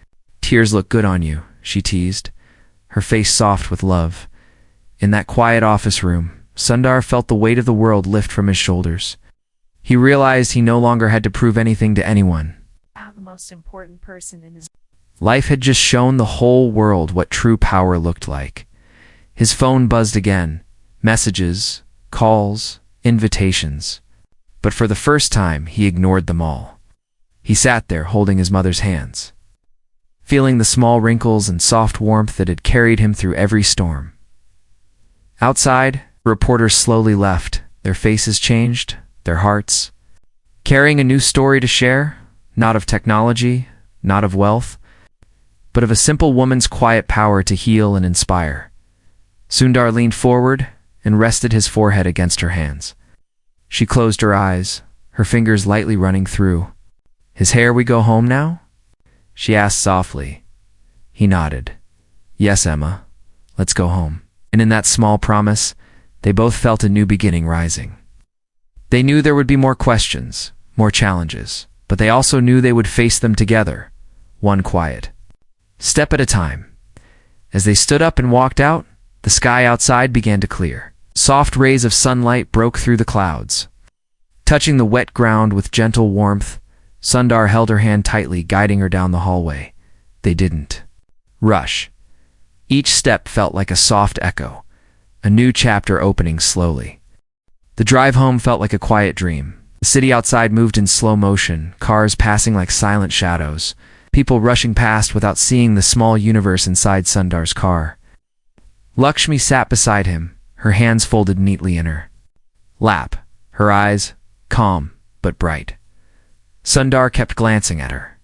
Tears look good on you, she teased, her face soft with love. In that quiet office room, Sundar felt the weight of the world lift from his shoulders. He realized he no longer had to prove anything to anyone. The most important person in his life had just shown the whole world what true power looked like. His phone buzzed again. Messages, calls, invitations. But for the first time, he ignored them all. He sat there holding his mother's hands, feeling the small wrinkles and soft warmth that had carried him through every storm. Outside, reporters slowly left, their faces changed, their hearts, carrying a new story to share, not of technology, not of wealth, but of a simple woman's quiet power to heal and inspire. Sundar leaned forward and rested his forehead against her hands. She closed her eyes, her fingers lightly running through. His hair, we go home now? She asked softly. He nodded. Yes, Emma, let's go home. And in that small promise, they both felt a new beginning rising. They knew there would be more questions, more challenges, but they also knew they would face them together, one quiet step at a time. As they stood up and walked out, the sky outside began to clear. Soft rays of sunlight broke through the clouds, touching the wet ground with gentle warmth. Sundar held her hand tightly, guiding her down the hallway. They didn't rush. Each step felt like a soft echo, a new chapter opening slowly. The drive home felt like a quiet dream. The city outside moved in slow motion, cars passing like silent shadows, people rushing past without seeing the small universe inside Sundar's car. Lakshmi sat beside him, her hands folded neatly in her lap, her eyes calm but bright. Sundar kept glancing at her.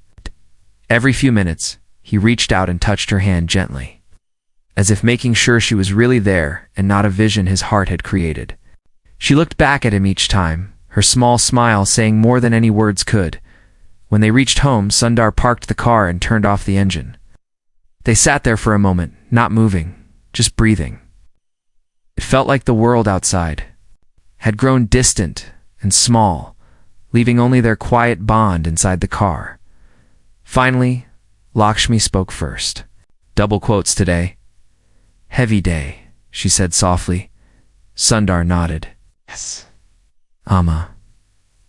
Every few minutes, he reached out and touched her hand gently, as if making sure she was really there and not a vision his heart had created. She looked back at him each time, her small smile saying more than any words could. When they reached home, Sundar parked the car and turned off the engine. They sat there for a moment, not moving, just breathing. It felt like the world outside had grown distant and small, leaving only their quiet bond inside the car. Finally, Lakshmi spoke first. Double quotes today. Heavy day, she said softly. Sundar nodded. Yes. Amma.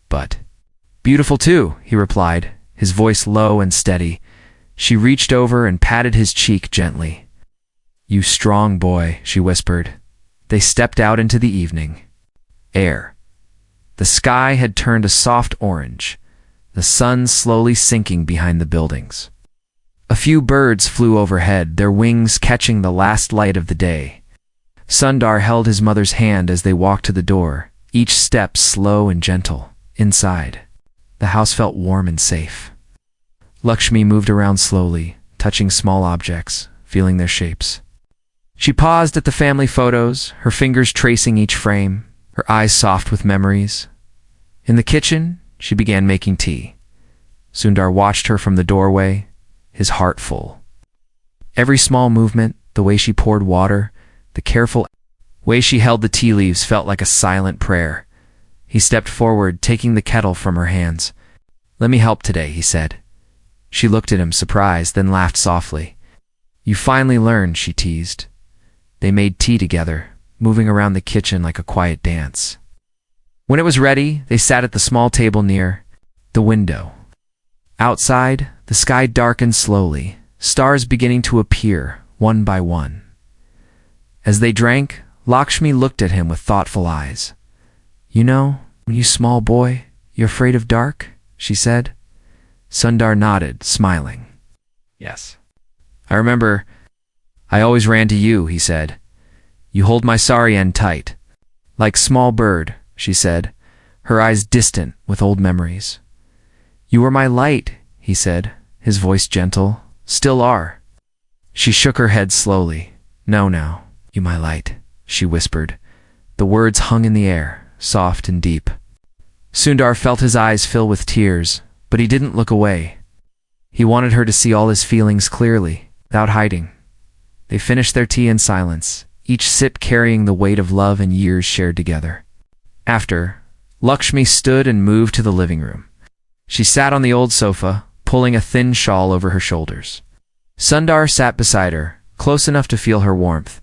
But. Beautiful too, he replied, his voice low and steady. She reached over and patted his cheek gently. You strong boy, she whispered. They stepped out into the evening air. The sky had turned a soft orange, the sun slowly sinking behind the buildings. A few birds flew overhead, their wings catching the last light of the day. Sundar held his mother's hand as they walked to the door, each step slow and gentle. Inside, the house felt warm and safe. Lakshmi moved around slowly, touching small objects, feeling their shapes. She paused at the family photos, her fingers tracing each frame, her eyes soft with memories. In the kitchen, she began making tea. Sundar watched her from the doorway, his heart full. Every small movement, the way she poured water, the careful way she held the tea leaves felt like a silent prayer. He stepped forward, taking the kettle from her hands. Let me help today, he said. She looked at him, surprised, then laughed softly. You finally learned, she teased. They made tea together, moving around the kitchen like a quiet dance. When it was ready, they sat at the small table near the window. Outside, the sky darkened slowly, stars beginning to appear, one by one. As they drank, Lakshmi looked at him with thoughtful eyes. You know, when you small boy, you're afraid of dark, she said. Sundar nodded, smiling. Yes. I remember, I always ran to you, he said. You hold my sari end tight. Like small bird, she said, her eyes distant with old memories. You were my light, he said, his voice gentle. Still are. She shook her head slowly. No, now, you my light, she whispered. The words hung in the air, soft and deep. Sundar felt his eyes fill with tears, but he didn't look away. He wanted her to see all his feelings clearly, without hiding. They finished their tea in silence, each sip carrying the weight of love and years shared together. After, Lakshmi stood and moved to the living room. She sat on the old sofa, pulling a thin shawl over her shoulders. Sundar sat beside her, close enough to feel her warmth.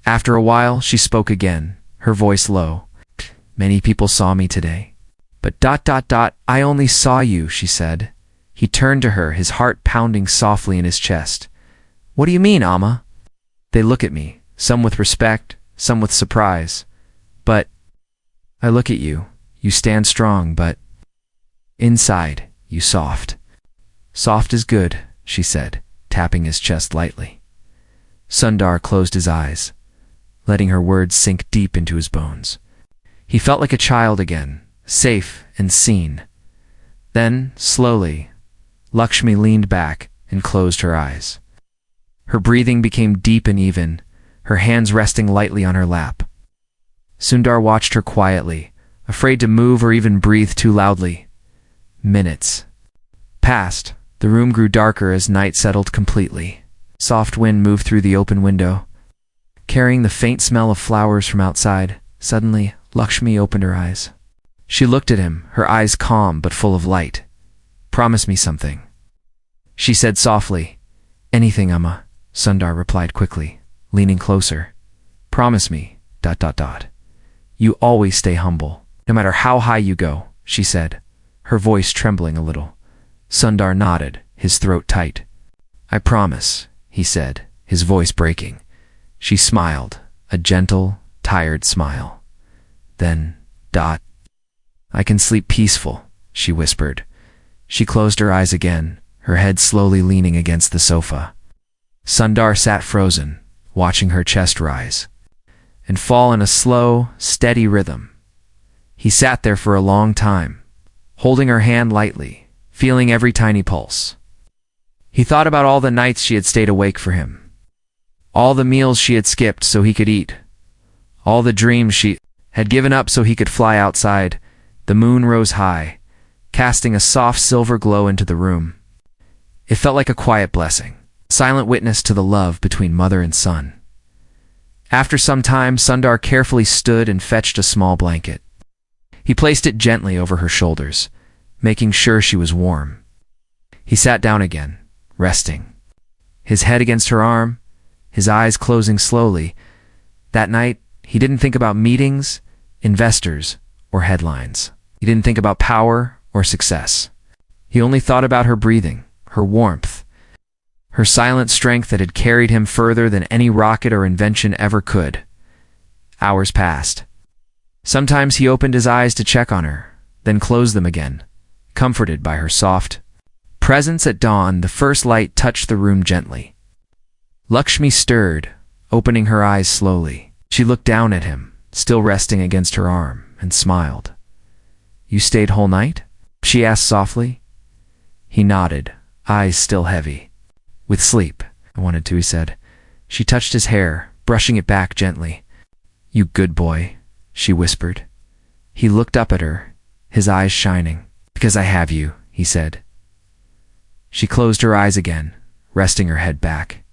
After a while, she spoke again, her voice low. Many people saw me today. But ... I only saw you, she said. He turned to her, his heart pounding softly in his chest. What do you mean, Amma? They look at me, some with respect, some with surprise. But I look at you. You stand strong, but inside, you soft. Soft is good, she said, tapping his chest lightly. Sundar closed his eyes, letting her words sink deep into his bones. He felt like a child again, safe and seen. Then, slowly, Lakshmi leaned back and closed her eyes. Her breathing became deep and even, her hands resting lightly on her lap. Sundar watched her quietly, afraid to move or even breathe too loudly. Minutes passed. The room grew darker as night settled completely. Soft wind moved through the open window, carrying the faint smell of flowers from outside. Suddenly, Lakshmi opened her eyes. She looked at him, her eyes calm but full of light. Promise me something. She said softly. Anything, Amma, Sundar replied quickly, leaning closer. Promise me, ... You always stay humble, no matter how high you go, she said, her voice trembling a little. Sundar nodded, his throat tight. I promise, he said, his voice breaking. She smiled, a gentle, tired smile. Then, ... I can sleep peaceful, she whispered. She closed her eyes again, her head slowly leaning against the sofa. Sundar sat frozen, watching her chest rise and fall in a slow, steady rhythm. He sat there for a long time, holding her hand lightly, feeling every tiny pulse. He thought about all the nights she had stayed awake for him, all the meals she had skipped so he could eat, all the dreams she had given up so he could fly outside. The moon rose high, casting a soft silver glow into the room. It felt like a quiet blessing, silent witness to the love between mother and son. After some time, Sundar carefully stood and fetched a small blanket. He placed it gently over her shoulders, making sure she was warm. He sat down again, resting, his head against her arm, his eyes closing slowly. That night, he didn't think about meetings, investors, or headlines. He didn't think about power or success. He only thought about her breathing, her warmth, her silent strength that had carried him further than any rocket or invention ever could. Hours passed. Sometimes he opened his eyes to check on her, then closed them again, comforted by her soft presence. At dawn, the first light touched the room gently. Lakshmi stirred, opening her eyes slowly. She looked down at him, still resting against her arm, and smiled. You stayed whole night? She asked softly. He nodded, eyes still heavy. With sleep, I wanted to, he said. She touched his hair, brushing it back gently. You good boy, she whispered. He looked up at her, his eyes shining. Because I have you, he said. She closed her eyes again, resting her head back.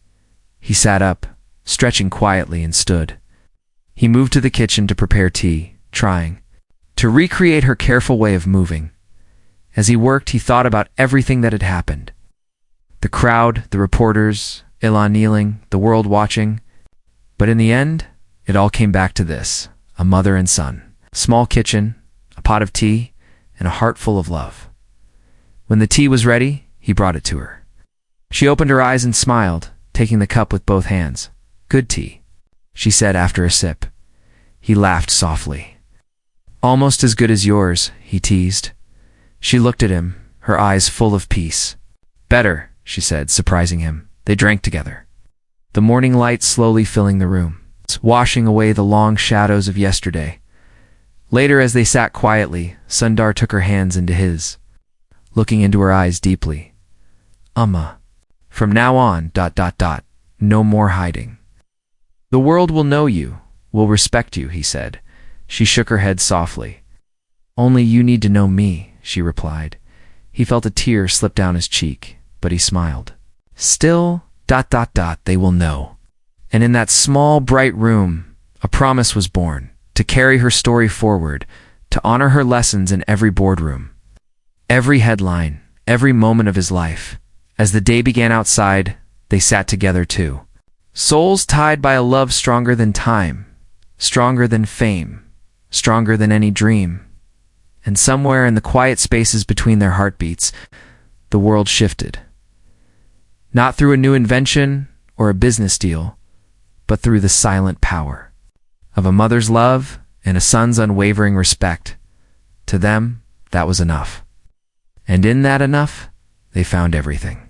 He sat up, stretching quietly, and stood. He moved to the kitchen to prepare tea, trying to recreate her careful way of moving. As he worked, he thought about everything that had happened. The crowd, the reporters, Elon kneeling, the world watching. But in the end, it all came back to this: a mother and son, a small kitchen, a pot of tea, and a heart full of love. When the tea was ready, he brought it to her. She opened her eyes and smiled, taking the cup with both hands. Good tea, she said after a sip. He laughed softly. Almost as good as yours, he teased. She looked at him, her eyes full of peace. Better, she said, surprising him. They drank together, the morning light slowly filling the room, washing away the long shadows of yesterday. Later, as they sat quietly, Sundar took her hands into his, looking into her eyes deeply. Amma, from now on, ... no more hiding. The world will know you, will respect you, he said. She shook her head softly. Only you need to know me, she replied. He felt a tear slip down his cheek, but he smiled. Still, ... they will know. And in that small, bright room, a promise was born, to carry her story forward, to honor her lessons in every boardroom, every headline, every moment of his life. As the day began outside, they sat together too. Souls tied by a love stronger than time, stronger than fame, stronger than any dream. And somewhere in the quiet spaces between their heartbeats, the world shifted. Not through a new invention or a business deal, but through the silent power of a mother's love and a son's unwavering respect. To them, that was enough. And in that enough, they found everything.